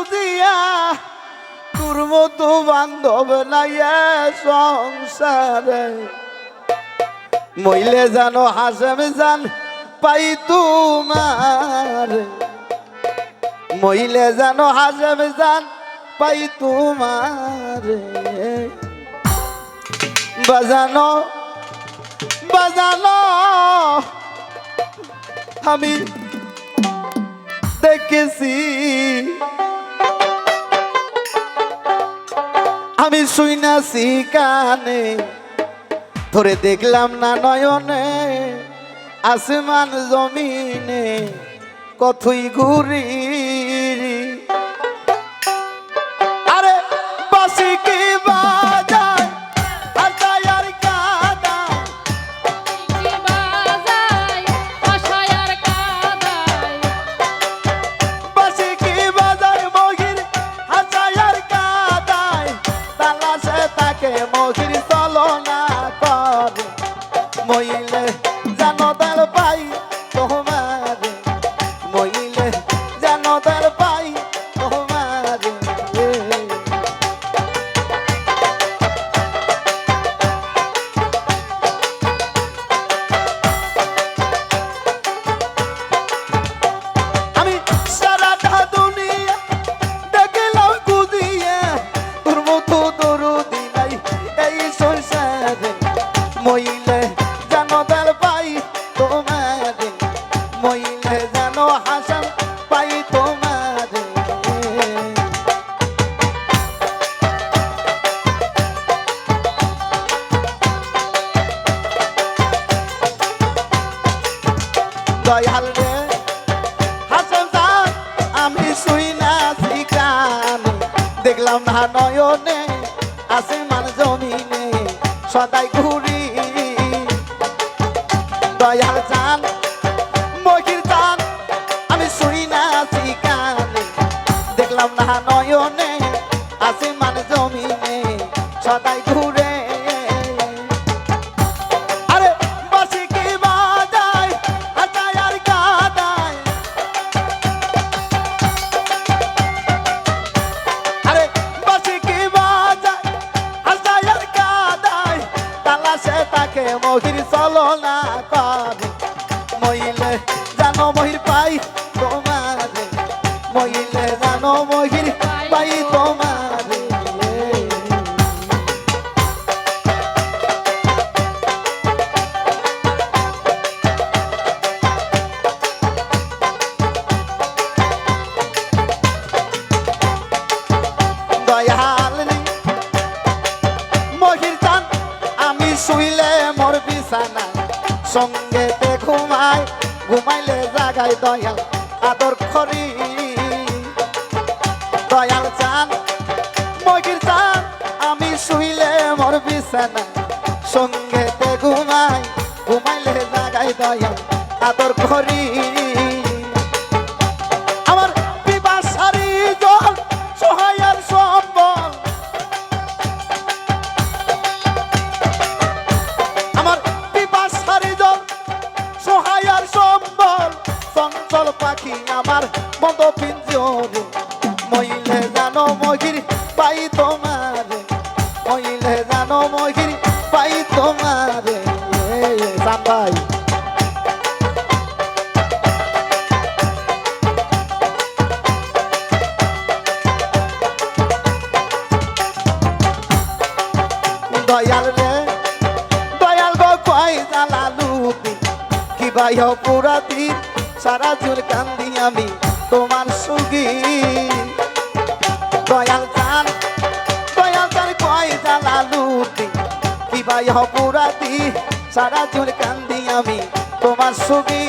বুঝিয়া তোর মতো বান্ধব নাই সংসারে মইলে জানো হাসেম জান পাই তোমার মইলে জানো হাসেম জান পাই তোমার বাজানো বাজানো আমি দেখেছি আমি শুইনাছি কানে ধরে দেখলাম না নয়নে আসমান জমিনে কতই ঘুরি আরে বাসি কি বাজায় আশায়ার কাদায় কি বাজায় আশায়ার কাদায় বাসি কি বাজায় মহির আশায়ার কাদায় তালাশে তাকে মহির চলনা করে মইলে জানো তার পাই তোমার মইলে জানো তার পাই তোমার আমি সারাটা দুনিয়া দেখলাম খুঁজিয়া তোর মতো দরদি নাই এই সংসারে মইলে জানো তার পাই তোমার মইলে জানো হাসান পাই তোমার দয়াল রে হাসান জান আমি শুই না কানে দেখলাম না নয়নে আসমান জমিনে সদাই ঘুরি দয়াল জান মহির জান আমি শুই না কানে দেখলাম না নয়নে আসমান জমিনে সদাই ঘুরে আরে বাসি কি বাজায় আশায়ার কাদায় আরে বাসি কি বাজায় আশায়ার কাদায় তালাশে তাকে মহির চলনা করে মইলে জানো মহির পাই তোমার মইলে জানো মহির পাই তোমার দয়াল রে মহির জান আমি শুইলে মোর বিছানা সঙ্গেতে ঘুমাই ঘুমাইলে জাগাই দয়াল আদর করি দয়াল জান মহির জান আমি শুইলে মোর বিছানা সঙ্গেতে ঘুমাই ঘুমাইলে জাগাই দয়াল আদর করি আমার পিপাসারি জল সহায়ার সম্বল আমার পিপাসারি জল সহায়ার সম্বল চঞ্চল পাখি আমার বন্ধ পিঞ্জরে মইলে জানো মহির পাই তোমার মইলে জানো মহির পাই তোমার জান ভাই দয়াল রে দয়াল গো কই জালালুদ্দিন কি ভাই পুরা দিন সারা জুর কান্দি আমি তোমার সুগি দয়াল জান কই জালালুদ্দিন কি ভাই পুরা দিন সারা জুর কান্দি আমি তোমার সুগি